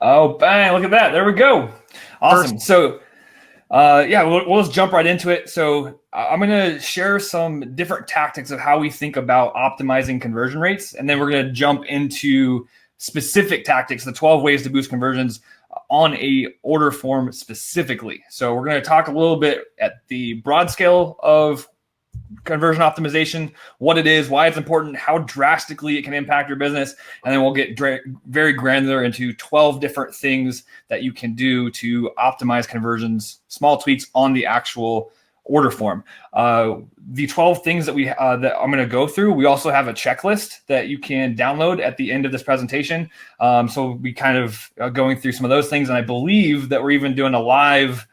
Oh, bang, look at that. There we go. Awesome. So, we'll just jump right into it. So I'm going to share some different tactics of how we think about optimizing conversion rates. And then we're going to jump into specific tactics, the 12 ways to boost conversions on a order form specifically. So we're going to talk a little bit at the broad scale of conversion optimization, what it is, why it's important, how drastically it can impact your business. And then we'll get very granular into 12 different things that you can do to optimize conversions, small tweaks on the actual order form. The 12 things that that I'm going to go through, we also have a checklist that you can download at the end of this presentation. So we kind of going through some of those things. And I believe that we're even doing a live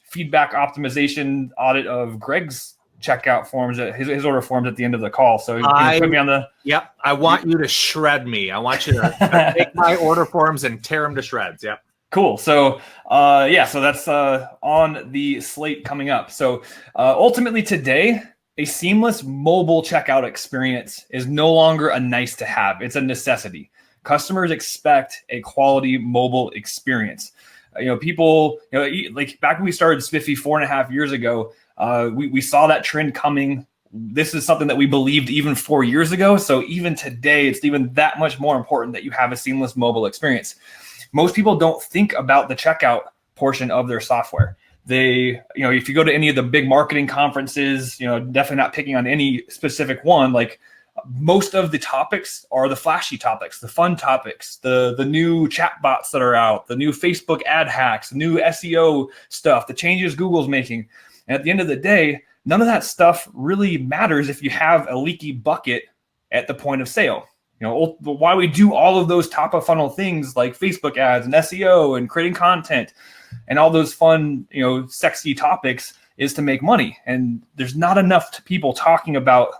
feedback optimization audit of Greg's checkout forms, his order forms at the end of the call. So put me on the. Yep. I want you to shred me. I want you to take my order forms and tear them to shreds. Yep. Cool. So, so that's on the slate coming up. So ultimately today, a seamless mobile checkout experience is no longer a nice to have. It's a necessity. Customers expect a quality mobile experience. People, like back when we started Spiffy 4.5 years ago, we saw that trend coming. This is something that we believed even 4 years ago. So even today, it's even that much more important that you have a seamless mobile experience. Most people don't think about the checkout portion of their software. They, if you go to any of the big marketing conferences, definitely not picking on any specific one, like most of the topics are the flashy topics, the fun topics, the new chat bots that are out, the new Facebook ad hacks, the new SEO stuff, the changes Google's making. And at the end of the day, none of that stuff really matters if you have a leaky bucket at the point of sale. Why we do all of those top of funnel things like Facebook ads and SEO and creating content and all those fun, sexy topics is to make money. And there's not enough people talking about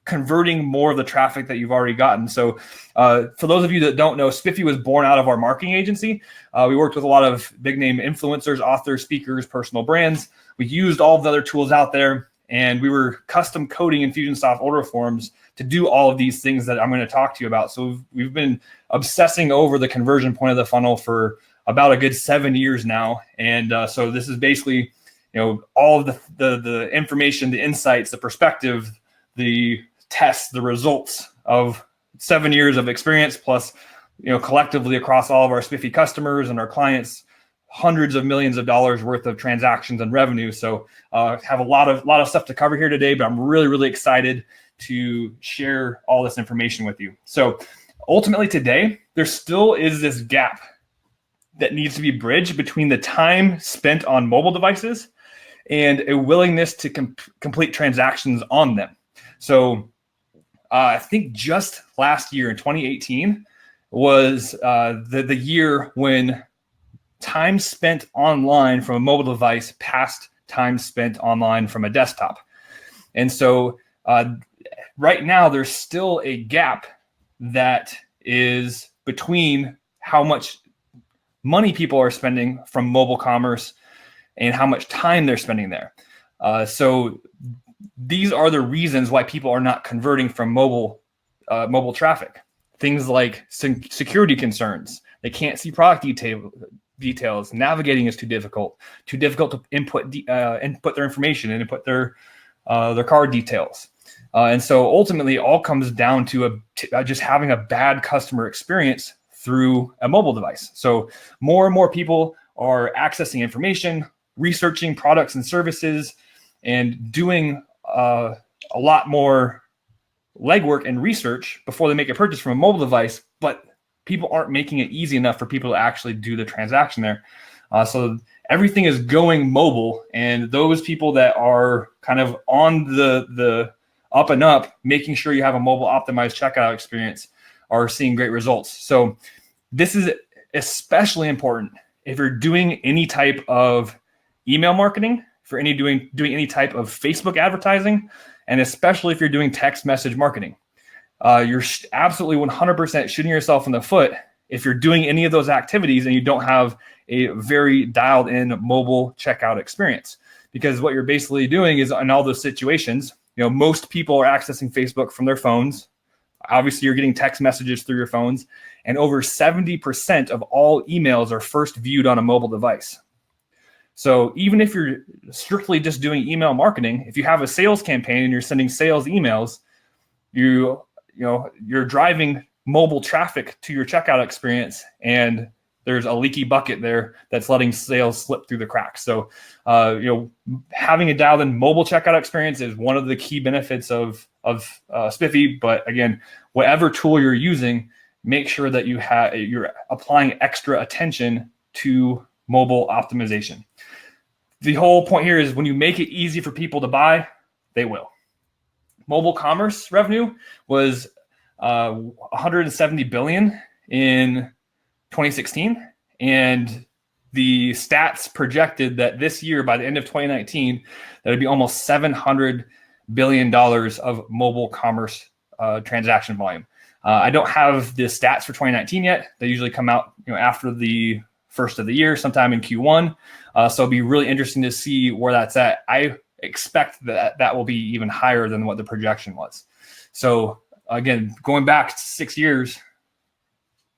converting more of the traffic that you've already gotten. So for those of you that don't know, Spiffy was born out of our marketing agency. We worked with a lot of big name influencers, authors, speakers, personal brands. We used all of the other tools out there, and we were custom coding Infusionsoft order forms to do all of these things that I'm going to talk to you about. So we've been obsessing over the conversion point of the funnel for about a good 7 years now. And so this is basically, all of the information, the insights, the perspective, the tests, the results of 7 years of experience, plus, collectively across all of our Spiffy customers and our clients, hundreds of millions of dollars worth of transactions and revenue. So have a lot of stuff to cover here today, but I'm really, really excited to share all this information with you. So ultimately today, there still is this gap that needs to be bridged between the time spent on mobile devices and a willingness to complete transactions on them. So I think just last year in 2018 was the year when time spent online from a mobile device passed time spent online from a desktop. And so right now, there's still a gap that is between how much money people are spending from mobile commerce and how much time they're spending there. So these are the reasons why people are not converting from mobile traffic. Things like security concerns. They can't see product details. Navigating is too difficult to input their information and input their card details. And so ultimately, it all comes down to just having a bad customer experience through a mobile device. So more and more people are accessing information, researching products and services, and doing a lot more legwork and research before they make a purchase from a mobile device, but people aren't making it easy enough for people to actually do the transaction there. So everything is going mobile, and those people that are kind of on the up and up, making sure you have a mobile optimized checkout experience, are seeing great results. So this is especially important if you're doing any type of email marketing, for doing any type of Facebook advertising, and especially if you're doing text message marketing. You're absolutely 100% shooting yourself in the foot if you're doing any of those activities and you don't have a very dialed in mobile checkout experience. Because what you're basically doing is, in all those situations, most people are accessing Facebook from their phones, Obviously, you're getting text messages through your phones, and over 70% of all emails are first viewed on a mobile device. So even if you're strictly just doing email marketing, if you have a sales campaign and you're sending sales emails, you're driving mobile traffic to your checkout experience, and there's a leaky bucket there that's letting sales slip through the cracks. So, having a dialed-in mobile checkout experience is one of the key benefits of Spiffy. But again, whatever tool you're using, make sure that you're applying extra attention to mobile optimization. The whole point here is when you make it easy for people to buy, they will. Mobile commerce revenue was $170 billion in 2016, and the stats projected that this year, by the end of 2019, that would be almost $700 billion of mobile commerce transaction volume. I don't have the stats for 2019 yet. They usually come out after the first of the year, sometime in Q1. So it'll be really interesting to see where that's at. I expect that will be even higher than what the projection was. So again, going back 6 years.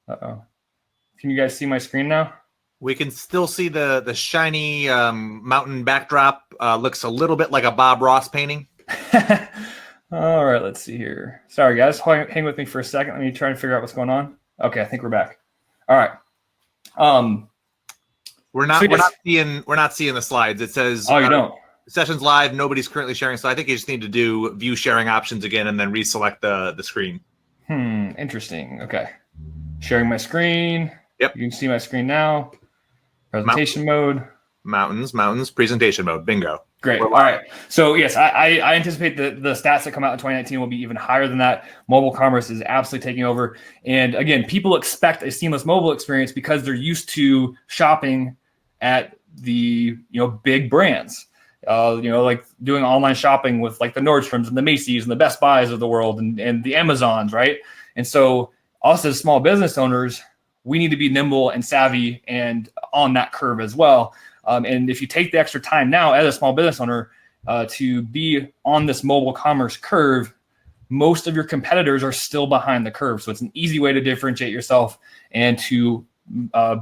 Can you guys see my screen now? We can still see the shiny mountain backdrop. Looks a little bit like a Bob Ross painting. All right, let's see here. Sorry, guys. Hang with me for a second. Let me try and figure out what's going on. Okay, I think we're back. All right. We're not seeing the slides. It says you don't. Session's live. Nobody's currently sharing. So I think you just need to do view sharing options again and then reselect the screen. Interesting. Okay. Sharing my screen. Yep. You can see my screen now. Presentation mode. Mountains, presentation mode. Bingo. Great. All right. So yes, I anticipate the stats that come out in 2019 will be even higher than that. Mobile commerce is absolutely taking over. And again, people expect a seamless mobile experience because they're used to shopping at the big brands. Like doing online shopping with like the Nordstroms and the Macy's and the Best Buys of the world and the Amazons, right? And so us as small business owners, we need to be nimble and savvy and on that curve as well. And if you take the extra time now as a small business owner to be on this mobile commerce curve, most of your competitors are still behind the curve. So it's an easy way to differentiate yourself and to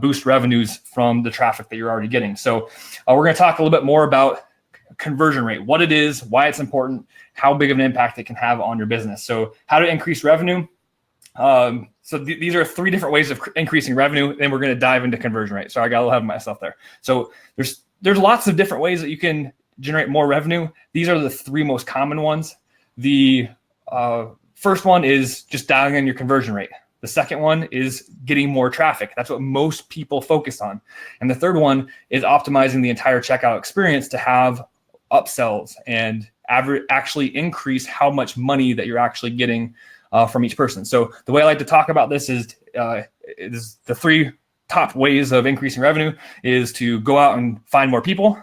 boost revenues from the traffic that you're already getting. So we're going to talk a little bit more about conversion rate, what it is, why it's important, how big of an impact it can have on your business. So how to increase revenue. These are 3 different ways of increasing revenue. Then we're going to dive into conversion rate. Sorry, I got a little ahead of myself there. So there's lots of different ways that you can generate more revenue. These are the 3 most common ones. The first one is just dialing in your conversion rate. The second one is getting more traffic. That's what most people focus on. And the third one is optimizing the entire checkout experience to have upsells and actually increase how much money that you're actually getting from each person. So the way I like to talk about this is the 3 top ways of increasing revenue is to go out and find more people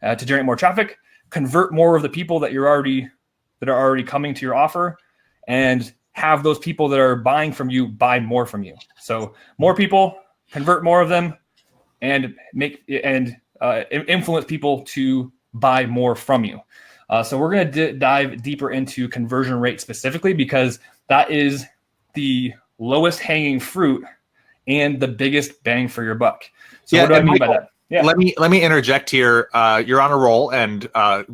to generate more traffic, convert more of the people that are already coming to your offer, and have those people that are buying from you buy more from you. So more people, convert more of them, and influence people to buy more from you. So we're going to dive deeper into conversion rate specifically because that is the lowest hanging fruit and the biggest bang for your buck. So what do I mean by that? Yeah. Let me interject here. You're on a roll and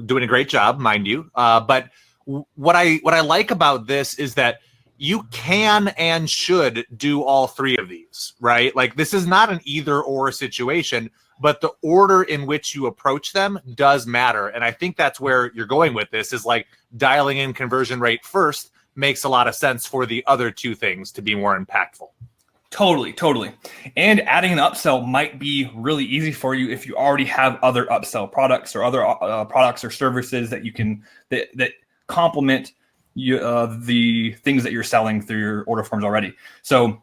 doing a great job, mind you. But what I like about this is that you can and should do all 3 of these, right? Like this is not an either or situation, but the order in which you approach them does matter. And I think that's where you're going with this is like dialing in conversion rate first makes a lot of sense for the other 2 things to be more impactful. Totally. And adding an upsell might be really easy for you if you already have other upsell products or other products or services that you can that complement the things that you're selling through your order forms already. So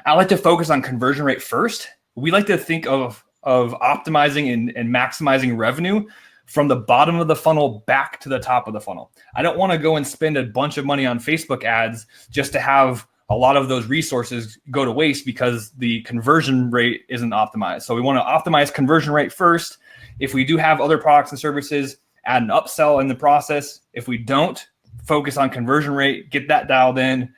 I like to focus on conversion rate first. We like to think of optimizing and maximizing revenue from the bottom of the funnel back to the top of the funnel. I don't want to go and spend a bunch of money on Facebook ads just to have a lot of those resources go to waste because the conversion rate isn't optimized. So we want to optimize conversion rate first. If we do have other products and services, add an upsell in the process. If we don't, focus on conversion rate, get that dialed in,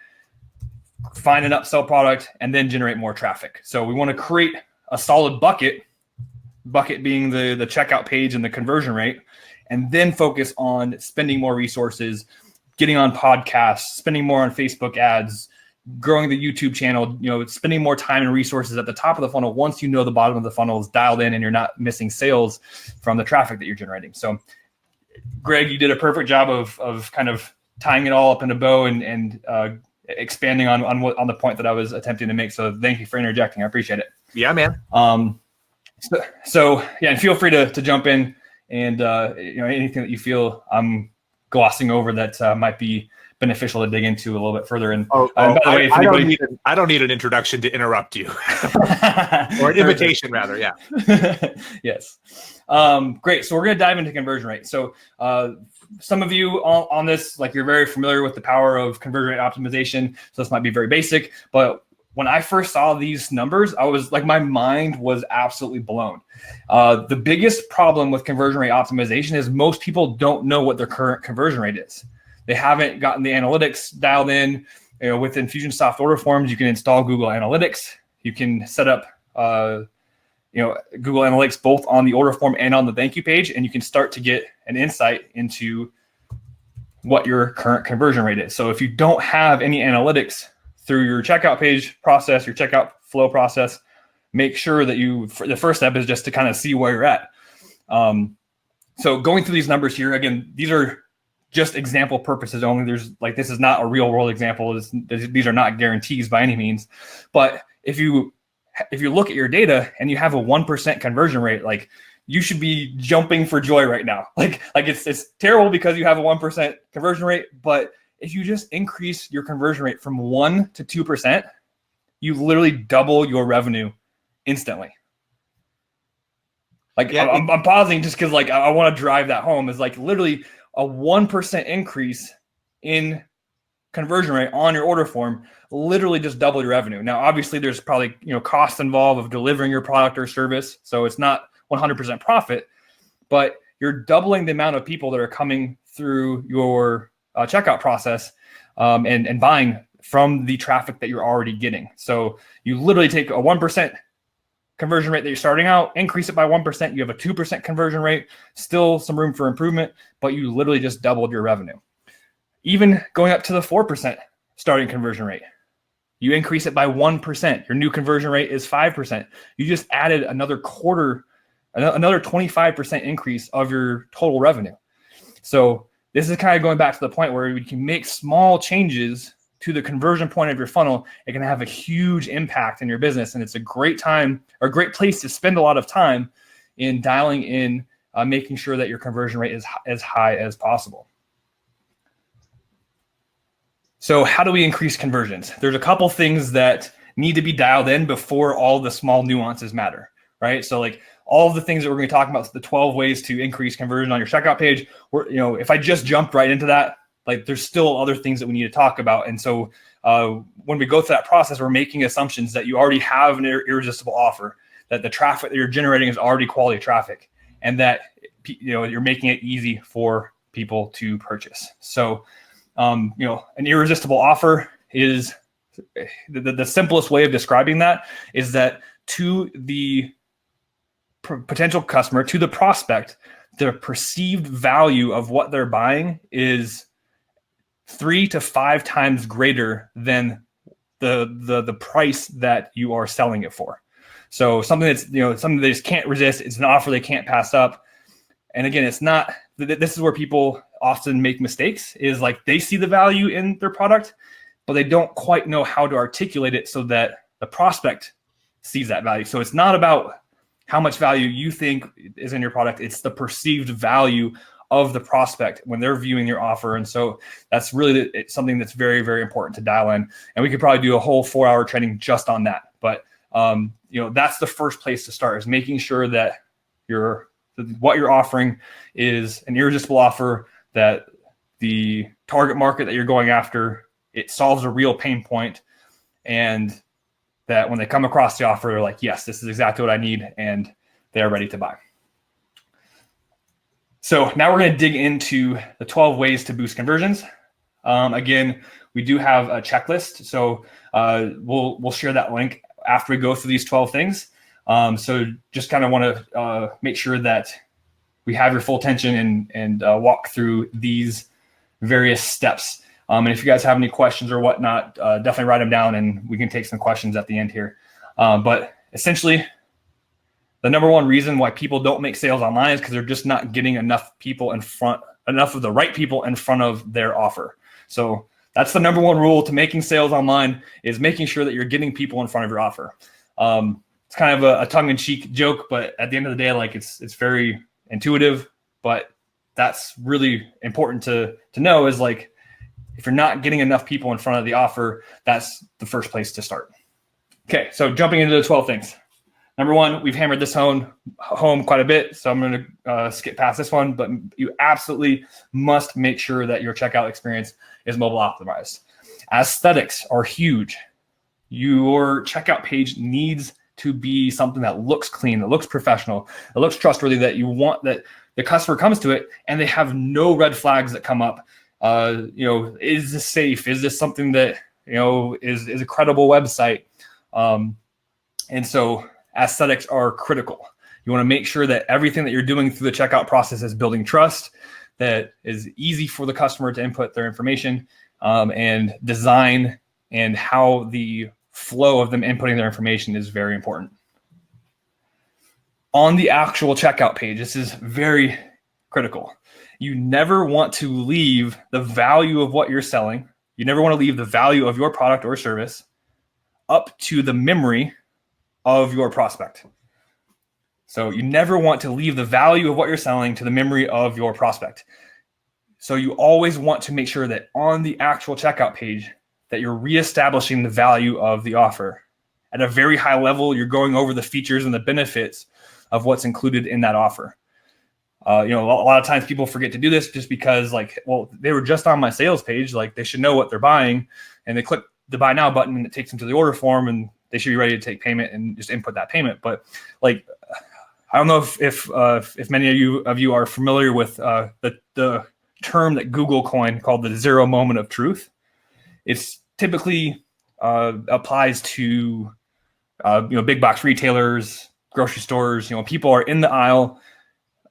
find an upsell product, and then generate more traffic. So we want to create a solid bucket being the checkout page and the conversion rate, and then focus on spending more resources, getting on podcasts, spending more on Facebook ads, growing the YouTube channel, spending more time and resources at the top of the funnel once you know the bottom of the funnel is dialed in and you're not missing sales from the traffic that you're generating. So Greg, you did a perfect job of kind of tying it all up in a bow and expanding on the point that I was attempting to make. So thank you for interjecting. I appreciate it. Yeah, man. So yeah, and feel free to jump in and anything that you feel I'm glossing over that might be beneficial to dig into a little bit further. And by the way, I don't need an introduction to interrupt you, or an invitation rather. Yeah. Yes. Great. So we're going to dive into conversion rate. So some of you on this, like, you're very familiar with the power of conversion rate optimization. So this might be very basic, but when I first saw these numbers, I was like, my mind was absolutely blown. The biggest problem with conversion rate optimization is most people don't know what their current conversion rate is. They haven't gotten the analytics dialed in. With Infusionsoft order forms, you can install Google Analytics. You can set up Google Analytics both on the order form and on the thank you page, and you can start to get an insight into what your current conversion rate is. So if you don't have any analytics through your checkout page process, your checkout flow process, make sure that the first step is just to kind of see where you're at. So going through these numbers here, again, these are just example purposes only. This is not a real world example. These are not guarantees by any means. But if you look at your data and you have a 1% conversion rate, like, you should be jumping for joy right now. Like it's terrible because you have a 1% conversion rate, but if you just increase your conversion rate from 1 to 2%, you literally double your revenue instantly. Like, yeah, I'm pausing just because, like, I want to drive that home. Is like literally a 1% increase in conversion rate on your order form literally just double your revenue. Now, obviously, there's probably costs involved of delivering your product or service, so it's not 100% profit, but you're doubling the amount of people that are coming through your checkout process and buying from the traffic that you're already getting. So you literally take a 1% conversion rate that you're starting out, increase it by 1%, you have a 2% conversion rate, still some room for improvement, but you literally just doubled your revenue. Even going up to the 4% starting conversion rate, you increase it by 1%, your new conversion rate is 5%. You just added another 25% increase of your total revenue. So this is kind of going back to the point where we can make small changes to the conversion point of your funnel. It can have a huge impact in your business. And it's a great time or a great place to spend a lot of time in dialing in, making sure that your conversion rate is as high as possible. So how do we increase conversions? There's a couple things that need to be dialed in before all the small nuances matter, right? So like all of the things that we're going to talk about, the 12 ways to increase conversion on your checkout page, if I just jumped right into that, like, there's still other things that we need to talk about. And so when we go through that process, we're making assumptions that you already have an irresistible offer, that the traffic that you're generating is already quality traffic, and that you're making it easy for people to purchase. So an irresistible offer is the simplest way of describing that is that to the potential customer, to the prospect, the perceived value of what they're buying is 3 to 5 times greater than the price that you are selling it for. So something that's something they just can't resist. It's an offer they can't pass up. And again, it's not. This is where people often make mistakes. Is like they see the value in their product, but they don't quite know how to articulate it so that the prospect sees that value. So it's not about how much value you think is in your product. It's the perceived value of the prospect when they're viewing your offer. And so that's really something that's very, very important to dial in. And we could probably do a whole 4-hour training just on that. But that's the first place to start, is making sure that what you're offering is an irresistible offer, that the target market that you're going after, it solves a real pain point, and that when they come across the offer, they're like, yes, this is exactly what I need, and they're ready to buy. So now we're going to dig into the 12 ways to boost conversions. Again, we do have a checklist, so we'll share that link after we go through these 12 things. So just kind of want to make sure that we have your full attention and walk through these various steps. And if you guys have any questions or whatnot, definitely write them down, and we can take some questions at the end here. But essentially, the number one reason why people don't make sales online is because they're just not getting enough of the right people in front of their offer. So that's the number one rule to making sales online, is making sure that you're getting people in front of your offer. It's kind of a tongue-in-cheek joke, but at the end of the day, like it's very intuitive, but that's really important to know, is like, if you're not getting enough people in front of the offer, that's the first place to start. Okay, so jumping into the 12 things. Number one, we've hammered this home quite a bit, so I'm going to skip past this one, but you absolutely must make sure that your checkout experience is mobile optimized. Aesthetics are huge. Your checkout page needs to be something that looks clean, that looks professional, that looks trustworthy, that you want that the customer comes to it and they have no red flags that come up. Is this safe? Is this something that, is a credible website? And so aesthetics are critical. You want to make sure that everything that you're doing through the checkout process is building trust, that is easy for the customer to input their information, and design and how the flow of them inputting their information is very important. On the actual checkout page, this is very critical. You never want to leave the value of what you're selling. You never want to leave the value of your product or service up to the memory of your prospect. So you never want to leave the value of what you're selling to the memory of your prospect. So you always want to make sure that on the actual checkout page that you're reestablishing the value of the offer. At a very high level, you're going over the features and the benefits of what's included in that offer. A lot of times people forget to do this just because, they were just on my sales page, like they should know what they're buying, and they click the buy now button and it takes them to the order form and they should be ready to take payment and just input that payment. But I don't know if many of you are familiar with the term that Google coined called the 0 moment of truth. It's typically applies to big box retailers, grocery stores. People are in the aisle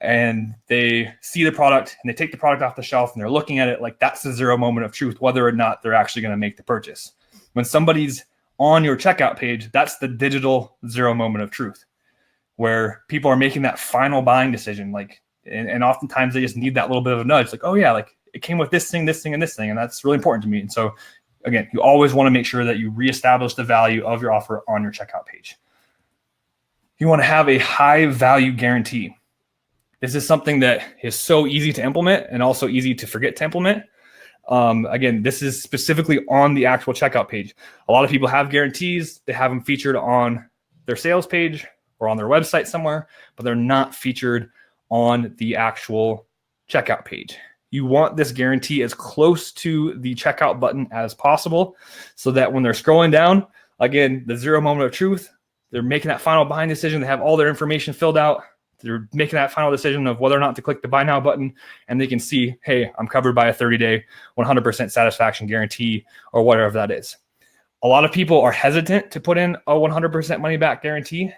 and they see the product and they take the product off the shelf and they're looking at it like that's the 0 moment of truth, whether or not they're actually going to make the purchase. When somebody's on your checkout page, that's the digital 0 moment of truth, where people are making that final buying decision. And oftentimes they just need that little bit of a nudge, like, oh yeah, like it came with this thing, and this thing, and that's really important to me. And so again, you always want to make sure that you reestablish the value of your offer on your checkout page. You want to have a high value guarantee. This is something that is so easy to implement and also easy to forget to implement. Again, this is specifically on the actual checkout page. A lot of people have guarantees. They have them featured on their sales page or on their website somewhere, but they're not featured on the actual checkout page. You want this guarantee as close to the checkout button as possible so that when they're scrolling down, again, the 0 moment of truth, they're making that final buying decision. They have all their information filled out. They're making that final decision of whether or not to click the buy now button, and they can see, hey, I'm covered by a 30-day 100% satisfaction guarantee or whatever that is. A lot of people are hesitant to put in a 100% money back guarantee,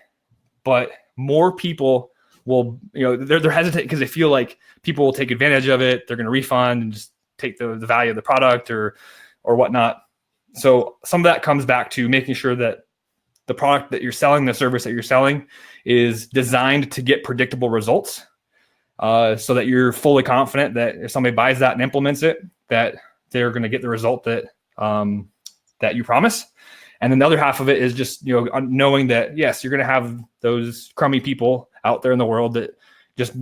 but more people will, they're hesitant because they feel like people will take advantage of it. They're going to refund and just take the value of the product or whatnot. So some of that comes back to making sure that the product that you're selling, the service that you're selling, is designed to get predictable results, so that you're fully confident that if somebody buys that and implements it, that they're going to get the result that you promise. And then the other half of it is just knowing that yes, you're going to have those crummy people out there in the world that just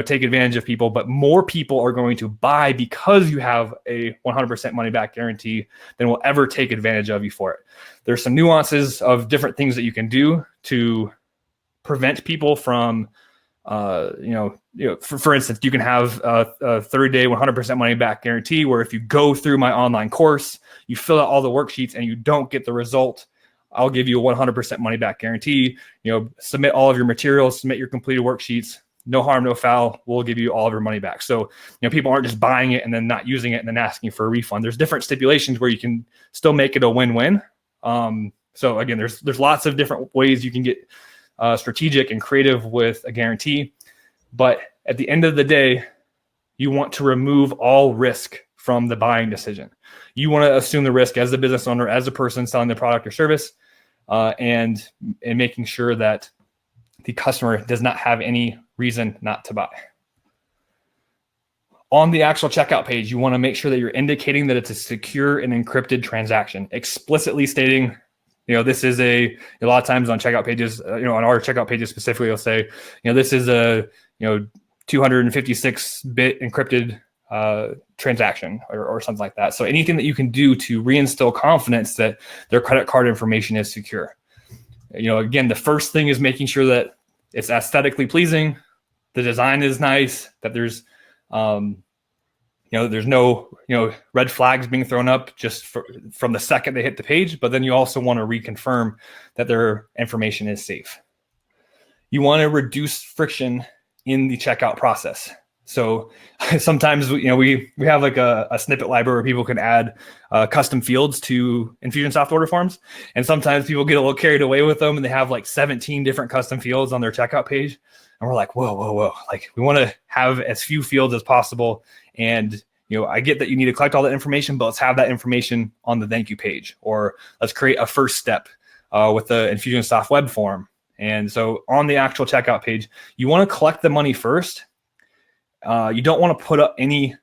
take advantage of people, but more people are going to buy because you have a 100% money back guarantee than will ever take advantage of you for it. There's some nuances of different things that you can do to prevent people from, for instance, you can have a 30-day 100% money back guarantee where if you go through my online course, you fill out all the worksheets and you don't get the result, I'll give you a 100% money back guarantee. Submit all of your materials, submit your completed worksheets, no harm, no foul. We'll give you all of your money back. So, people aren't just buying it and then not using it and then asking for a refund. There's different stipulations where you can still make it a win-win. So again, there's lots of different ways you can get strategic and creative with a guarantee. But at the end of the day, you want to remove all risk from the buying decision. You want to assume the risk as the business owner, as a person selling the product or service, and making sure that the customer does not have any reason not to buy. On the actual checkout page, you want to make sure that you're indicating that it's a secure and encrypted transaction, explicitly stating, this is a lot of times on checkout pages, on our checkout pages specifically, you'll say, this is a, 256-bit encrypted transaction or something like that. So anything that you can do to reinstill confidence that their credit card information is secure. Again, the first thing is making sure that it's aesthetically pleasing, the design is nice, that there's there's no red flags being thrown up just from the second they hit the page. But then you also want to reconfirm that their information is safe. You want to reduce friction in the checkout process. So sometimes we have like a snippet library where people can add custom fields to Infusionsoft order forms, and sometimes people get a little carried away with them and they have like 17 different custom fields on their checkout page, and we're like, whoa! Like, we want to have as few fields as possible. And I get that you need to collect all that information, but let's have that information on the thank you page, or let's create a first step with the Infusionsoft web form. And so on the actual checkout page, you want to collect the money first. You don't want to put up any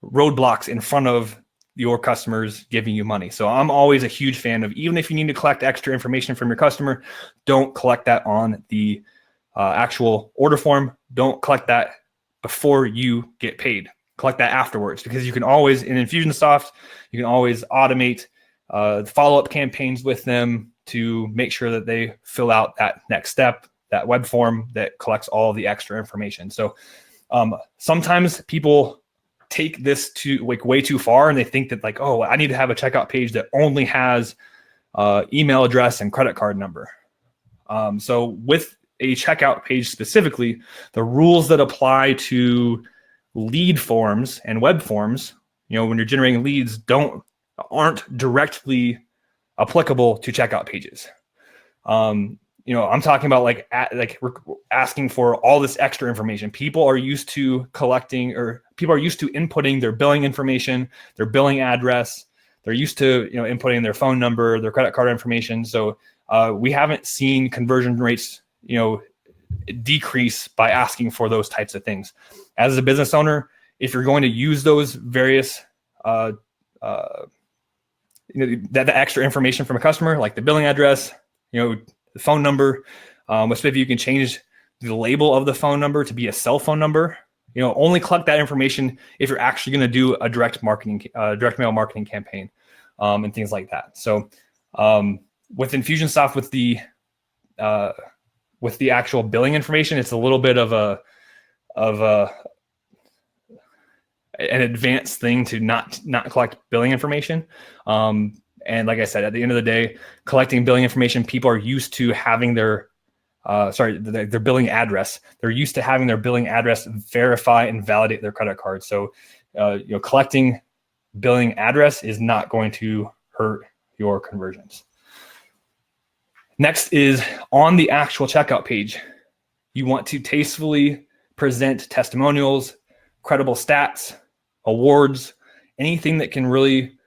roadblocks in front of your customers giving you money. So I'm always a huge fan of, even if you need to collect extra information from your customer, don't collect that on the actual order form. Don't collect that before you get paid. Collect that afterwards, because you can always, in Infusionsoft, you can always automate follow-up campaigns with them to make sure that they fill out that next step, that web form that collects all the extra information. So sometimes people take this to like way too far, and they think that like, oh, I need to have a checkout page that only has email address and credit card number. So with a checkout page specifically, the rules that apply to lead forms and web forms, when you're generating leads, aren't directly applicable to checkout pages. I'm talking about we're asking for all this extra information. People are used to collecting, or people are used to inputting their billing information, their billing address. They're used to, inputting their phone number, their credit card information. So we haven't seen conversion rates, decrease by asking for those types of things. As a business owner, if you're going to use those various, that extra information from a customer, like the billing address, the phone number, with Spiffy, you can change the label of the phone number to be a cell phone number. Only collect that information if you're actually going to do a direct mail marketing campaign, and things like that. So with Infusionsoft, with the actual billing information, it's a little bit of an advanced thing to not collect billing information. And like I said, at the end of the day, collecting billing information, people are used to having their billing address. They're used to having their billing address verify and validate their credit card. So, collecting billing address is not going to hurt your conversions. Next is on the actual checkout page. You want to tastefully present testimonials, credible stats, awards, anything that can really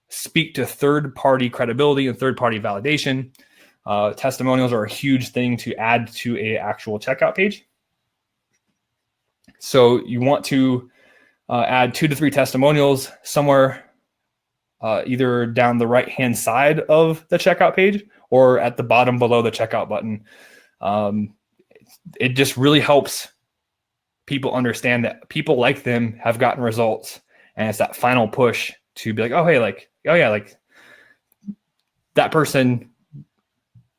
speak to third-party credibility and third-party validation. Testimonials are a huge thing to add to an actual checkout page. So you want to add 2 to 3 testimonials somewhere, either down the right-hand side of the checkout page or at the bottom below the checkout button. It just really helps people understand that people like them have gotten results, and it's that final push to be like, oh, hey, that person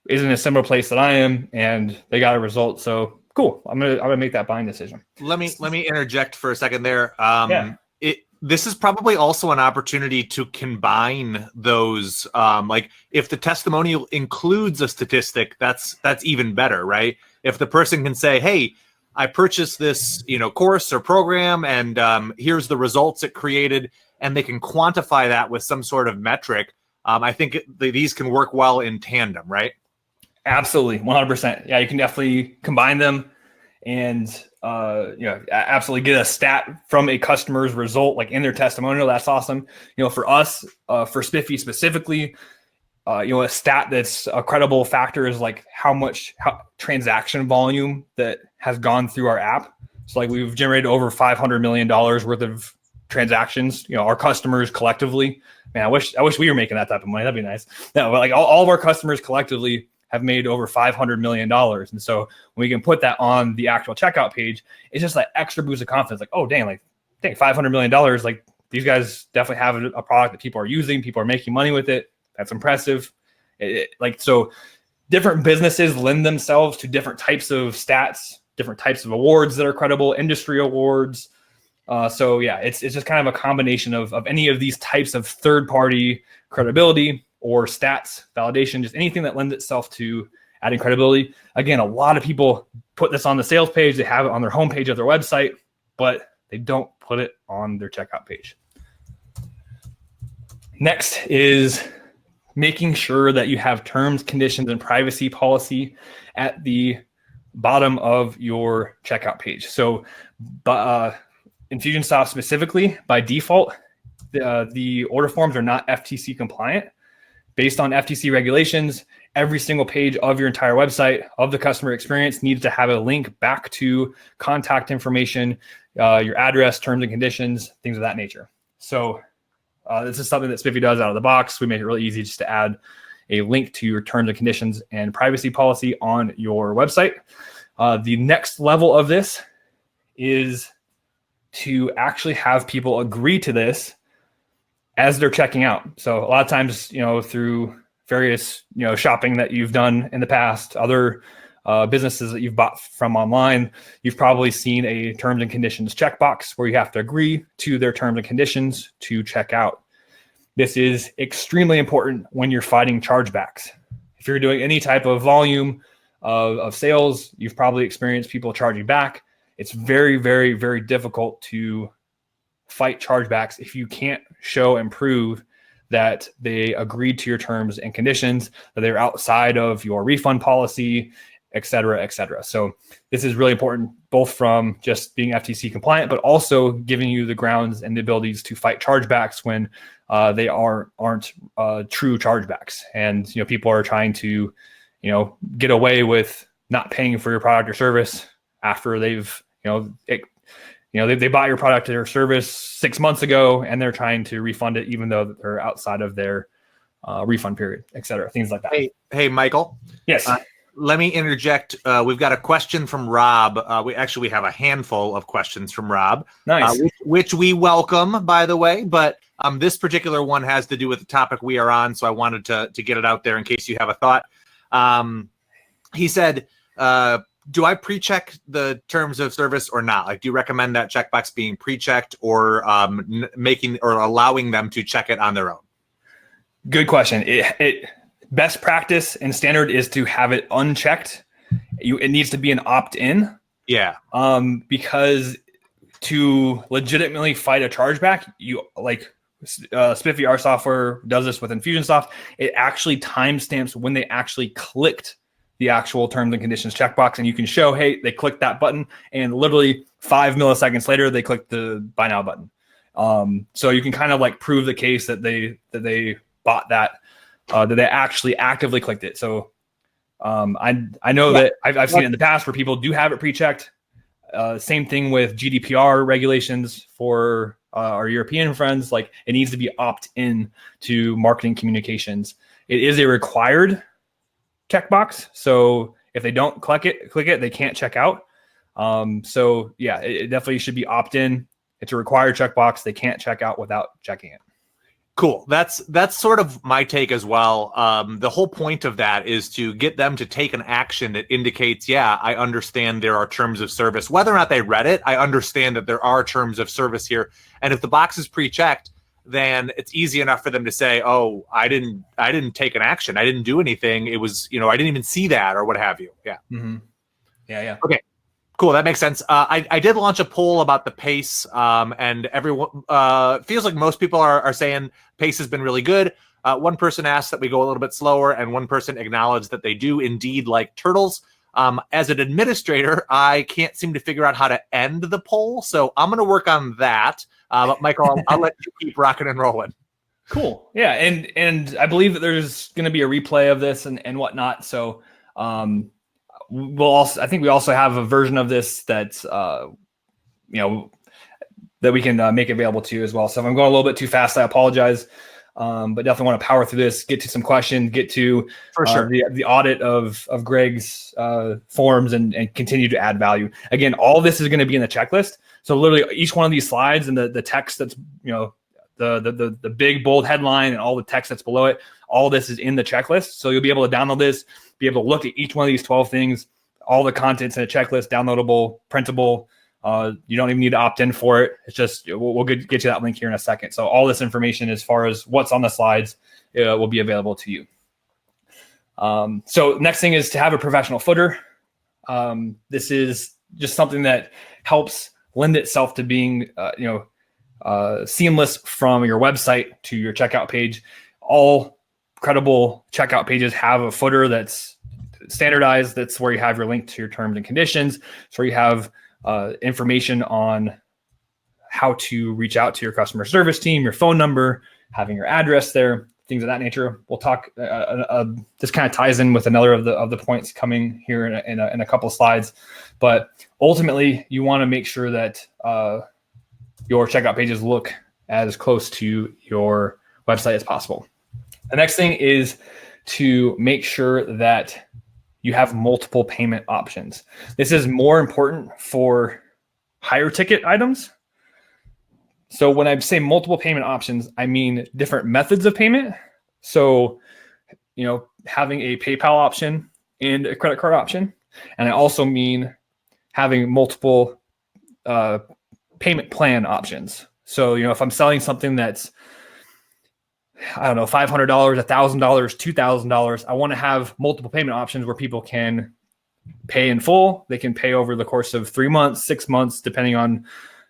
is in a similar place that I am, and they got a result. So cool. I'm gonna make that buying decision. Let me interject for a second there. Yeah. This is probably also an opportunity to combine those. Like if the testimonial includes a statistic, that's even better, right? If the person can say, hey, I purchased this, course or program, and here's the results it created, and they can quantify that with some sort of metric. I think these can work well in tandem, right? Absolutely, 100%. Yeah, you can definitely combine them, and absolutely get a stat from a customer's result, like in their testimonial. That's awesome. For us, for Spiffy specifically, a stat that's a credible factor is like how transaction volume that has gone through our app. So like we've generated over $500 million worth of transactions, our customers collectively. Man, I wish we were making that type of money. That'd be nice. No, but like all of our customers collectively have made over $500 million. And so when we can put that on the actual checkout page, it's just that extra boost of confidence. Like, oh, dang, $500 million. Like these guys definitely have a product that people are using. People are making money with it. That's impressive. So different businesses lend themselves to different types of stats, different types of awards that are credible, industry awards. It's just kind of a combination of any of these types of third-party credibility or stats, validation, just anything that lends itself to adding credibility. Again, a lot of people put this on the sales page. They have it on their homepage of their website, but they don't put it on their checkout page. Next is making sure that you have terms, conditions, and privacy policy at the bottom of your checkout page. So Infusionsoft specifically, by default, the order forms are not FTC compliant. Based on FTC regulations, every single page of your entire website of the customer experience needs to have a link back to contact information, your address, terms and conditions, things of that nature. So this is something that Spiffy does out of the box. We make it really easy just to add a link to your terms and conditions and privacy policy on your website. The next level of this is to actually have people agree to this as they're checking out. So a lot of times, through various, shopping that you've done in the past, other businesses that you've bought from online, you've probably seen a terms and conditions checkbox where you have to agree to their terms and conditions to check out. This is extremely important when you're fighting chargebacks. If you're doing any type of volume of sales, you've probably experienced people charging back. It's very, very, very difficult to fight chargebacks if you can't show and prove that they agreed to your terms and conditions, that they're outside of your refund policy, et cetera, et cetera. So this is really important, both from just being FTC compliant, but also giving you the grounds and the abilities to fight chargebacks when they aren't true chargebacks. And people are trying to get away with not paying for your product or service after they've they bought your product or service 6 months ago and they're trying to refund it even though they're outside of their refund period, et cetera, things like that. Hey, Michael. Yes. Let me interject. We've got a question from Rob. We have a handful of questions from Rob. Nice. Which we welcome, by the way. But this particular one has to do with the topic we are on, so I wanted to get it out there in case you have a thought. He said, do I pre-check the terms of service or not? Like, do you recommend that checkbox being pre-checked or making or allowing them to check it on their own? Good question. It best practice and standard is to have it unchecked. It needs to be an opt-in. Yeah. Because to legitimately fight a chargeback, Spiffy, our software, does this with Infusionsoft. It actually timestamps when they actually clicked the actual terms and conditions checkbox, and you can show, hey, they clicked that button, and literally 5 milliseconds later, they clicked the buy now button. So you can kind of prove the case that they bought that, that they actually actively clicked it. So I know that I've seen it in the past where people do have it pre-checked. Same thing with GDPR regulations for our European friends. It needs to be opt-in to marketing communications. It is a required checkbox. So if they don't click it, they can't check out. It definitely should be opt-in. It's a required checkbox. They can't check out without checking it. Cool. That's sort of my take as well. The whole point of that is to get them to take an action that indicates, yeah, I understand there are terms of service. Whether or not they read it, I understand that there are terms of service here. And if the box is pre-checked, then it's easy enough for them to say, oh, I didn't take an action. I didn't do anything. It was, I didn't even see that or what have you. Yeah. Mm-hmm. Yeah. Okay. Cool. That makes sense. I did launch a poll about the pace, and everyone feels like most people are saying pace has been really good. One person asked that we go a little bit slower, and one person acknowledged that they do indeed like turtles. As an administrator, I can't seem to figure out how to end the poll, so I'm going to work on that. But Michael, I'll let you keep rocking and rolling. Cool. Yeah, and I believe that there's going to be a replay of this and whatnot. So I think we also have a version of this that's that we can make available to you as well. So if I'm going a little bit too fast, I apologize. But definitely want to power through this, get to some questions, get to For sure. The audit of Greg's forms and continue to add value. Again, all this is going to be in the checklist. So literally each one of these slides and the text that's, the big bold headline and all the text that's below it, all this is in the checklist. So you'll be able to download this, be able to look at each one of these 12 things, all the contents in a checklist, downloadable, printable. You don't even need to opt in for it. It's just, we'll get you that link here in a second. So all this information as far as what's on the slides will be available to you. So next thing is to have a professional footer. This is just something that helps lend itself to being, seamless from your website to your checkout page. All credible checkout pages have a footer that's standardized. That's where you have your link to your terms and conditions. So you have information on how to reach out to your customer service team, your phone number, having your address there, things of that nature. We'll talk. This kind of ties in with another of the points coming here in a couple of slides. But ultimately, you want to make sure that your checkout pages look as close to your website as possible. The next thing is to make sure that you have multiple payment options. This is more important for higher ticket items. So when I say multiple payment options, I mean different methods of payment. So, having a PayPal option and a credit card option. And I also mean having multiple payment plan options. So, if I'm selling something that's, $500, $1,000, $2,000, I want to have multiple payment options where people can pay in full. They can pay over the course of 3 months, 6 months, depending on,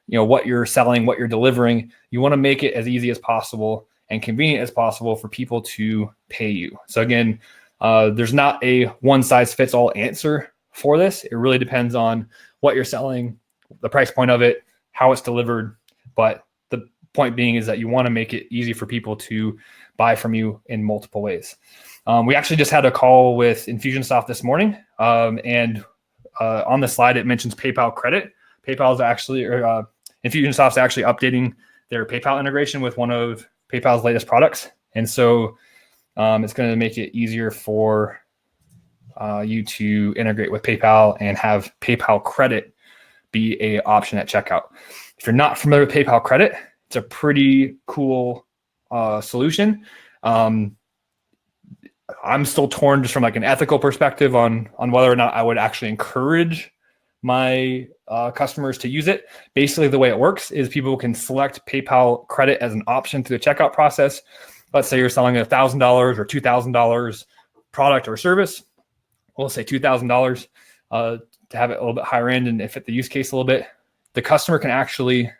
what you're selling, what you're delivering. You want to make it as easy as possible and convenient as possible for people to pay you. So again, there's not a one size fits all answer for this. It really depends on what you're selling, the price point of it, how it's delivered. But the point being is that you want to make it easy for people to buy from you in multiple ways. We actually just had a call with Infusionsoft this morning, and on the slide it mentions PayPal credit. Infusionsoft's actually updating their PayPal integration with one of PayPal's latest products, and so it's going to make it easier for you to integrate with PayPal and have PayPal credit be a option at checkout. If you're not familiar with PayPal credit, it's a pretty cool solution. I'm still torn just from like an ethical perspective on whether or not I would actually encourage my customers to use it. Basically, the way it works is people can select PayPal credit as an option through the checkout process. Let's say you're selling a $1,000 or $2,000 product or service. We'll say $2,000 to have it a little bit higher end and fit the use case a little bit. The customer can actually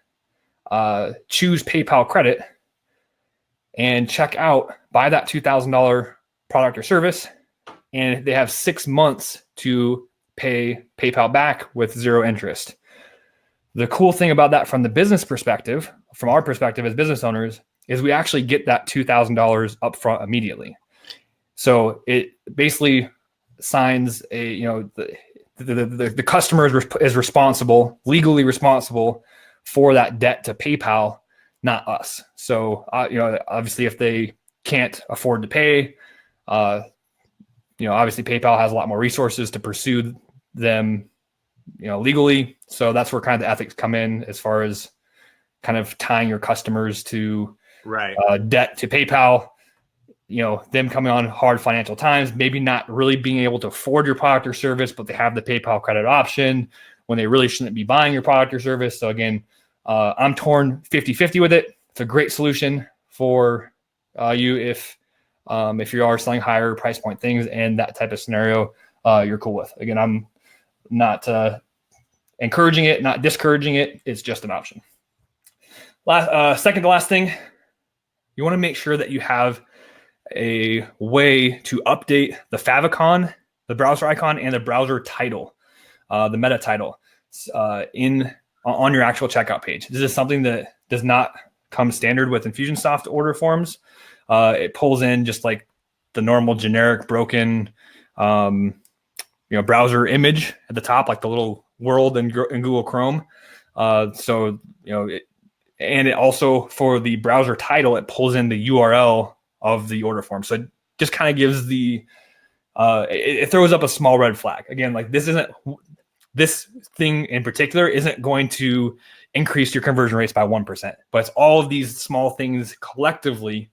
choose PayPal credit and check out, buy that $2,000 product or service, and they have 6 months to pay PayPal back with zero interest. The cool thing about that from the business perspective, from our perspective as business owners, is we actually get that $2,000 upfront immediately. So it basically signs the customer is responsible, legally responsible for that debt to PayPal, not us. So, obviously if they can't afford to pay, obviously PayPal has a lot more resources to pursue them, legally. So that's where kind of the ethics come in as far as kind of tying your customers to debt to PayPal, them coming on hard financial times, maybe not really being able to afford your product or service, but they have the PayPal credit option when they really shouldn't be buying your product or service. So again, I'm torn 50-50 with it. It's a great solution for you if you are selling higher price point things and that type of scenario you're cool with. Again, I'm not encouraging it, not discouraging it. It's just an option. Second to last thing, you want to make sure that you have a way to update the favicon, the browser icon, and the browser title, the meta title, on your actual checkout page. This is something that does not come standard with Infusionsoft order forms. It pulls in just like the normal generic broken, browser image at the top, like the little world in Google Chrome. And it also, for the browser title, it pulls in the URL of the order form. So it just kind of gives it throws up a small red flag. Again, like this thing in particular isn't going to increase your conversion rates by 1%, but it's all of these small things collectively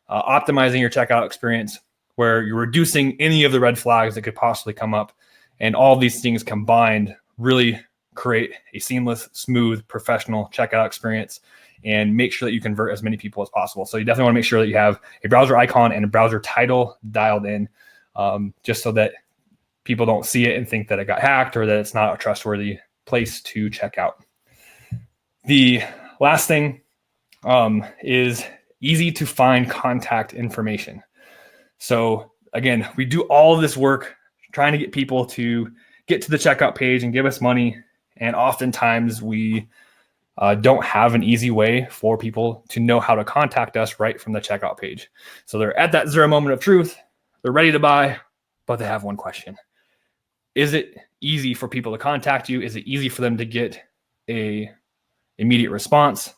optimizing your checkout experience where you're reducing any of the red flags that could possibly come up. And all of these things combined really create a seamless, smooth, professional checkout experience and make sure that you convert as many people as possible. So you definitely want to make sure that you have a browser icon and a browser title dialed in, just so that people don't see it and think that it got hacked or that it's not a trustworthy place to check out. The last thing is easy to find contact information. So again, we do all of this work trying to get people to get to the checkout page and give us money. And oftentimes we don't have an easy way for people to know how to contact us right from the checkout page. So they're at that zero moment of truth. They're ready to buy, but they have one question. Is it easy for people to contact you? Is it easy for them to get a immediate response?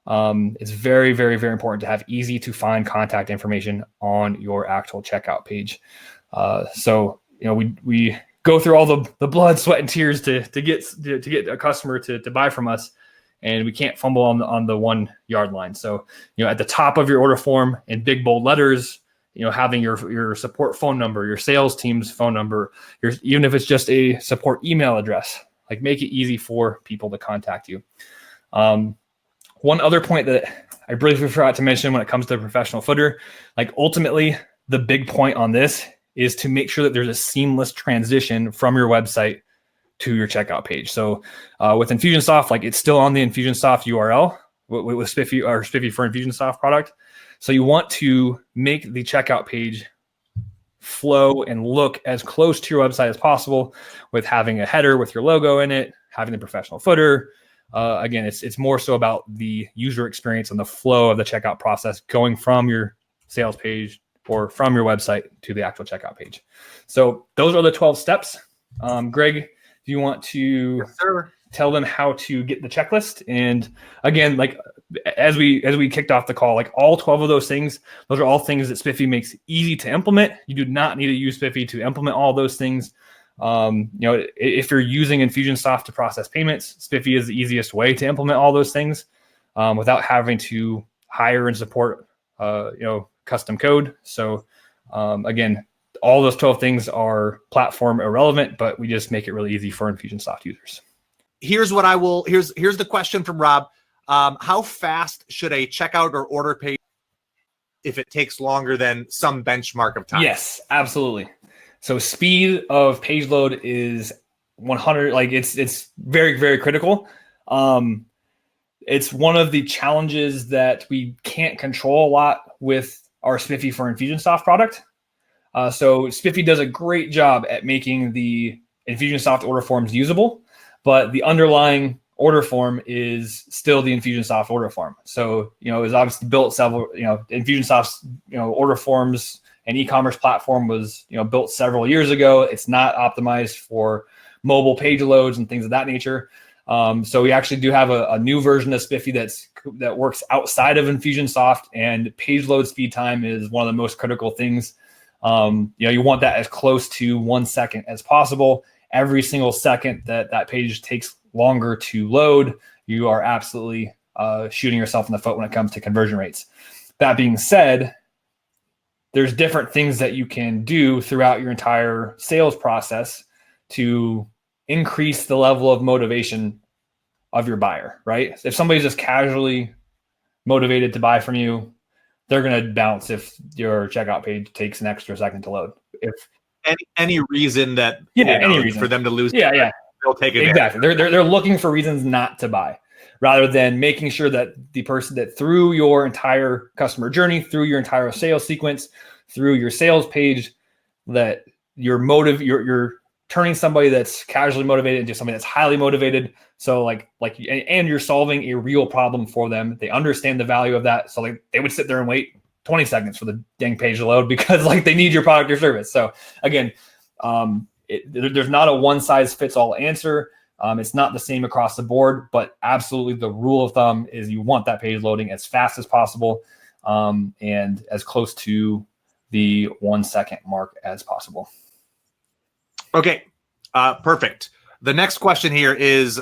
It's very, very, very important to have easy to find contact information on your actual checkout page. We go through all the blood, sweat, and tears to get a customer to buy from us, and we can't fumble on the 1 yard line. So, at the top of your order form in big bold letters, having your support phone number, your sales team's phone number, even if it's just a support email address, like make it easy for people to contact you. One other point that I briefly forgot to mention when it comes to professional footer, like ultimately the big point on this is to make sure that there's a seamless transition from your website to your checkout page. So with Infusionsoft, like it's still on the Infusionsoft URL with Spiffy for Infusionsoft product. So you want to make the checkout page flow and look as close to your website as possible with having a header with your logo in it, having the professional footer. Again, it's more so about the user experience and the flow of the checkout process going from your sales page or from your website to the actual checkout page. So those are the 12 steps. Greg, do you want to tell them how to get the checklist? And again, like as we kicked off the call, like all 12 of those things, those are all things that Spiffy makes easy to implement. You do not need to use Spiffy to implement all those things. If you're using Infusionsoft to process payments, Spiffy is the easiest way to implement all those things without having to hire and support custom code. So again, all those 12 things are platform irrelevant, but we just make it really easy for Infusionsoft users. Here's the question from Rob. How fast should a checkout or order page if it takes longer than some benchmark of time? Yes, absolutely. So speed of page load is 100. Like it's very, very critical. It's one of the challenges that we can't control a lot with our Spiffy for Infusionsoft product. So Spiffy does a great job at making the Infusionsoft order forms usable, but the underlying order form is still the Infusionsoft order form. So, it was obviously built several, Infusionsoft's, order forms and e-commerce platform was, built several years ago. It's not optimized for mobile page loads and things of that nature. So we actually do have a new version of Spiffy that works outside of Infusionsoft, and page load speed time is one of the most critical things. You want that as close to 1 second as possible. Every single second that page takes longer to load, you are absolutely shooting yourself in the foot when it comes to conversion rates. That being said, there's different things that you can do throughout your entire sales process to increase the level of motivation of your buyer, right? If somebody's just casually motivated to buy from you, they're going to bounce if your checkout page takes an extra second to load. If any reason that any reason for them to lose, yeah, they'll take advantage. Exactly. They're looking for reasons not to buy, rather than making sure that the person that through your entire customer journey, through your entire sales sequence, through your sales page, that you're turning somebody that's casually motivated into somebody that's highly motivated. So and you're solving a real problem for them. They understand the value of that. So they would sit there and wait 20 seconds for the dang page to load because they need your product or service. So again, there's not a one size fits all answer. It's not the same across the board, but absolutely the rule of thumb is you want that page loading as fast as possible, and as close to the 1 second mark as possible. Okay, perfect. The next question here is,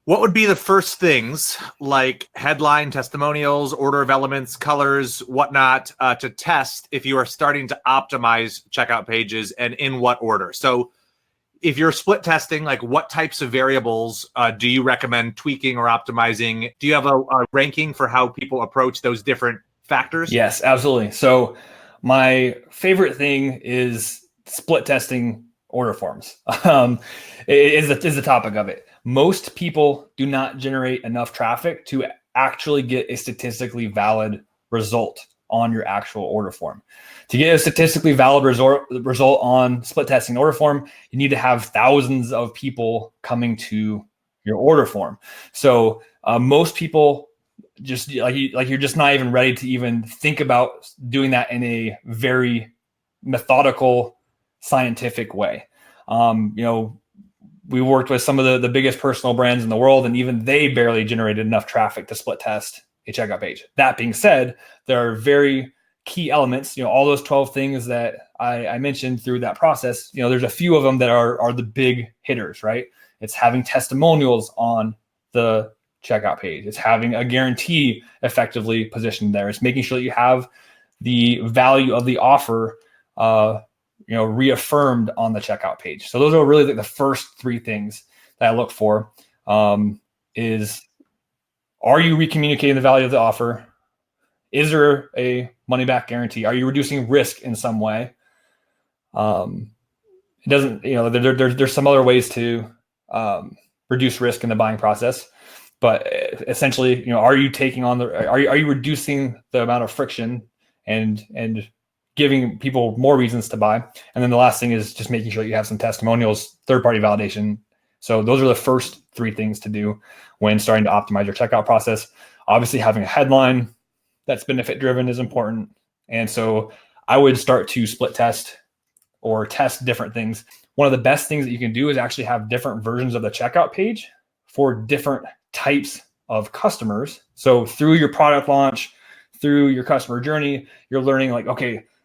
what would be the first things like headline, testimonials, order of elements, colors, whatnot, to test if you are starting to optimize checkout pages, and in what order? So if you're split testing, what types of variables do you recommend tweaking or optimizing? Do you have a ranking for how people approach those different factors? Yes, absolutely. So my favorite thing is split testing order forms. Is the topic of it. Most people do not generate enough traffic to actually get a statistically valid result on your actual order form. To get a statistically valid result on split testing order form, you need to have thousands of people coming to your order form. So most people just you're just not even ready to even think about doing that in a very methodical, scientific way. We worked with some of the biggest personal brands in the world, and even they barely generated enough traffic to split test a checkout page. That being said, there are very key elements, all those 12 things that I mentioned through that process. There's a few of them that are the big hitters, right? It's having testimonials on the checkout page. It's having a guarantee effectively positioned there. It's making sure that you have the value of the offer reaffirmed on the checkout page. So those are really the first three things that I look for. Is, are you recommunicating the value of the offer? Is there a money back guarantee? Are you reducing risk in some way? It doesn't, there's some other ways to reduce risk in the buying process, but essentially, are you taking on are you reducing the amount of friction and giving people more reasons to buy? And then the last thing is just making sure that you have some testimonials, third-party validation. So those are the first three things to do when starting to optimize your checkout process. Obviously, having a headline that's benefit-driven is important. And so I would start to split test or test different things. One of the best things that you can do is actually have different versions of the checkout page for different types of customers. So through your product launch, through your customer journey, you're learning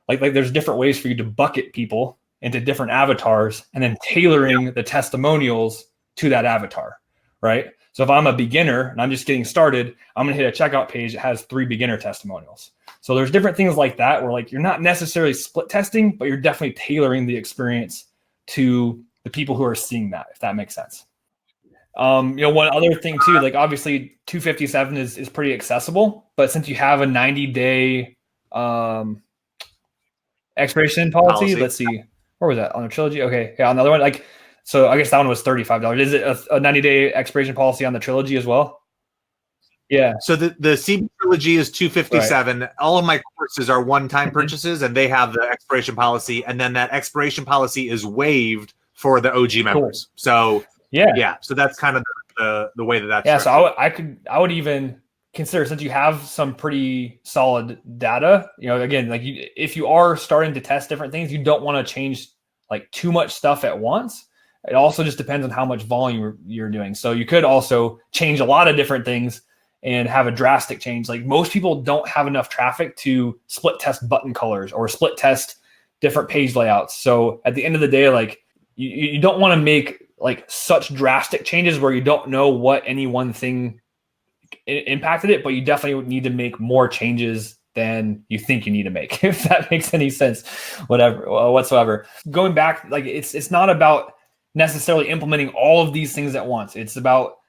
there's different ways for you to bucket people into different avatars and then tailoring the testimonials to that avatar, right? So if I'm a beginner and I'm just getting started, I'm going to hit a checkout page that has 3 beginner testimonials. So there's different things like that where you're not necessarily split testing, but you're definitely tailoring the experience to the people who are seeing that, if that makes sense. One other thing too, obviously 257 is pretty accessible, but since you have a 90-day expiration policy, let's see, where was that on the Trilogy? Okay, yeah, another one. So I guess that one was $35. Is it a 90-day expiration policy on the Trilogy as well? Yeah. So the CB Trilogy is $257. Right. All of my courses are one-time purchases, and they have the expiration policy, and then that expiration policy is waived for the OG members. Cool. So yeah. So that's kind of the way that's. Yeah. So I would even consider, since you have some pretty solid data, again, if you are starting to test different things, you don't want to change too much stuff at once. It also just depends on how much volume you're doing. So you could also change a lot of different things and have a drastic change. Most people don't have enough traffic to split test button colors or split test different page layouts. So at the end of the day, you don't want to make such drastic changes where you don't know what any one thing impacted it, but you definitely need to make more changes than you think you need to make, if that makes any sense, whatsoever. Going back, it's not about necessarily implementing all of these things at once. It's about,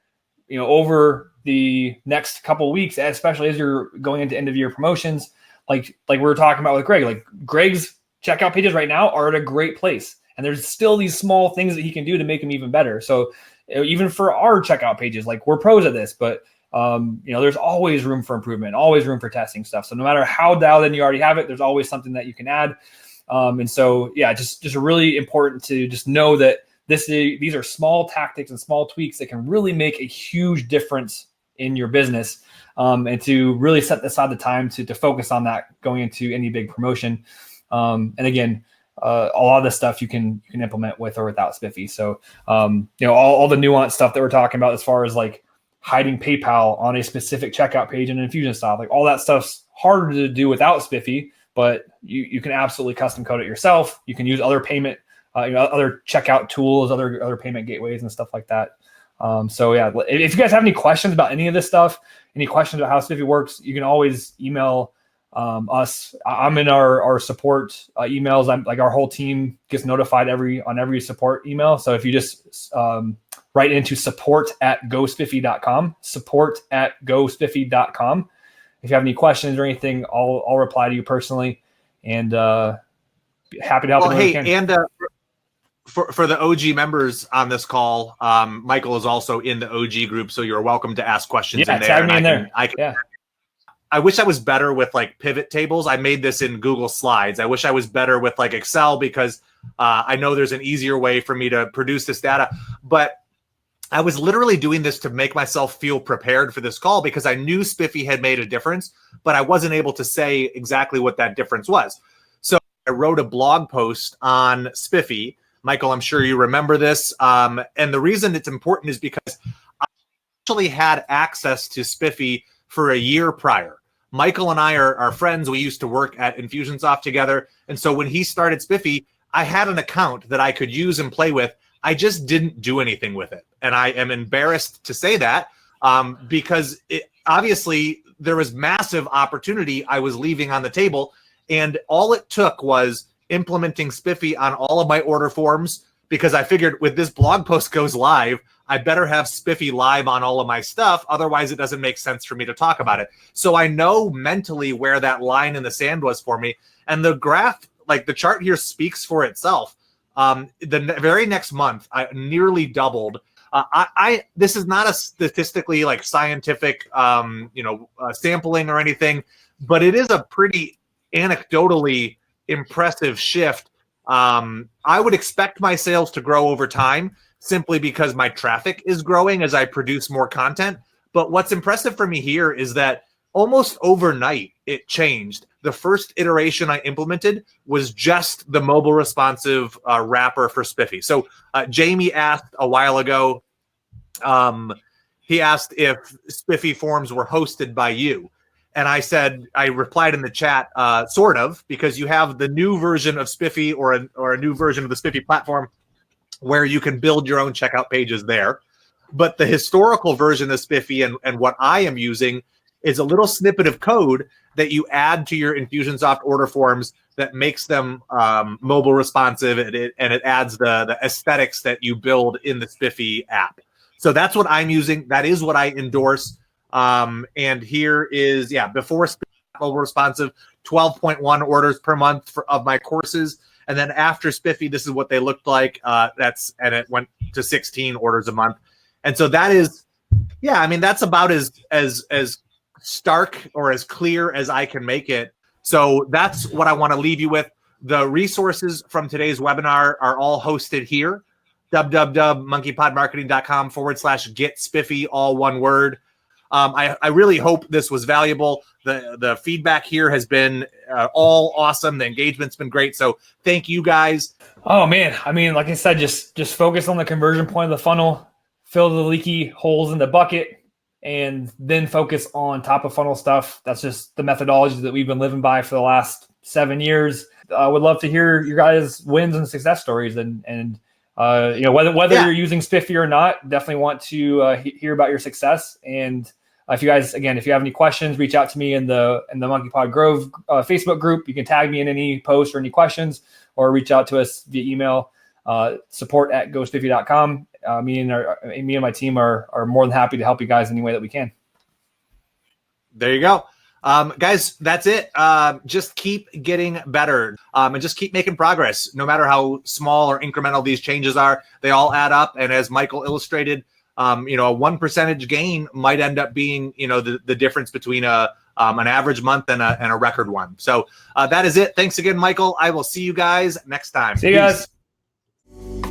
over the next couple of weeks, especially as you're going into end of year promotions, like we were talking about with Greg, Greg's checkout pages right now are at a great place. And there's still these small things that he can do to make them even better. So even for our checkout pages, like we're pros at this, but there's always room for improvement, always room for testing stuff. So no matter how dialed in you already have it, there's always something that you can add. And so, yeah, just really important to just know that these are small tactics and small tweaks that can really make a huge difference in your business. And to really set aside the time to focus on that going into any big promotion. And again, a lot of this stuff you can implement with or without Spiffy. So, all the nuanced stuff that we're talking about as far as like hiding PayPal on a specific checkout page in Infusionsoft, like all that stuff's harder to do without Spiffy, but you can absolutely custom code it yourself. You can use other payment, other checkout tools, other payment gateways and stuff like that. So yeah, if you guys have any questions about any of this stuff, any questions about how Spiffy works, you can always email us. I'm in our support emails. I'm like, our whole team gets notified on every support email. So if you just write into support@gospiffy.com, support@gospiffy.com. If you have any questions or anything, I'll reply to you personally, and happy to help. Well, hey, and for the OG members on this call, Michael is also in the OG group, so you're welcome to ask questions in there. Tag me in there. I wish I was better with like pivot tables. I made this in Google Slides. I wish I was better with like Excel, because I know there's an easier way for me to produce this data. But I was literally doing this to make myself feel prepared for this call, because I knew Spiffy had made a difference, but I wasn't able to say exactly what that difference was. So I wrote a blog post on Spiffy. Michael, I'm sure you remember this. And the reason it's important is because I actually had access to Spiffy for a year prior. Michael and I are friends. We used to work at Infusionsoft together. And so when he started Spiffy, I had an account that I could use and play with. I just didn't do anything with it. And I am embarrassed to say that because obviously there was massive opportunity I was leaving on the table. And all it took was implementing Spiffy on all of my order forms, because I figured with this blog post goes live, I better have Spiffy live on all of my stuff. Otherwise, it doesn't make sense for me to talk about it. So I know mentally where that line in the sand was for me. And the graph, like the chart here, speaks for itself. The very next month, I nearly doubled. This is not a statistically like scientific, sampling or anything, but it is a pretty anecdotally impressive shift. I would expect my sales to grow over time simply because my traffic is growing as I produce more content. But what's impressive for me here is that almost overnight it changed. The first iteration I implemented was just the mobile responsive wrapper for Spiffy. So Jamie asked a while ago, he asked if Spiffy forms were hosted by you. And I said, I replied in the chat, sort of, because you have the new version of Spiffy or a new version of the Spiffy platform where you can build your own checkout pages there. But the historical version of Spiffy and what I am using is a little snippet of code that you add to your Infusionsoft order forms that makes them mobile responsive, and it adds the aesthetics that you build in the Spiffy app. So that's what I'm using. That is what I endorse. And here is, before Spiffy mobile responsive, 12.1 orders per month of my courses. And then after Spiffy, this is what they looked like. And it went to 16 orders a month. And so that is, that's about as stark or as clear as I can make it. So that's what I want to leave you with. The resources from today's webinar are all hosted here. www.monkeypodmarketing.com/get Spiffy, all one word. I really hope this was valuable. The feedback here has been all awesome. The engagement's been great. So thank you guys. Oh man. I mean, like I said, just focus on the conversion point of the funnel, fill the leaky holes in the bucket, and then focus on top of funnel stuff. That's just the methodology that we've been living by for the last 7 years. I would love to hear your guys' wins and success stories, and whether you're using Spiffy or not, definitely want to hear about your success. And if you guys, again, if you have any questions, reach out to me in the Monkeypod Grove Facebook group. You can tag me in any post or any questions, or reach out to us via email, support@gospiffy.com. Me and my team are more than happy to help you guys any way that we can. There you go. Guys, that's it. Just keep getting better and just keep making progress. No matter how small or incremental these changes are, they all add up. And as Michael illustrated, a 1% gain might end up being, the difference between an average month and a record one. So that is it. Thanks again, Michael. I will see you guys next time. See you guys. Peace.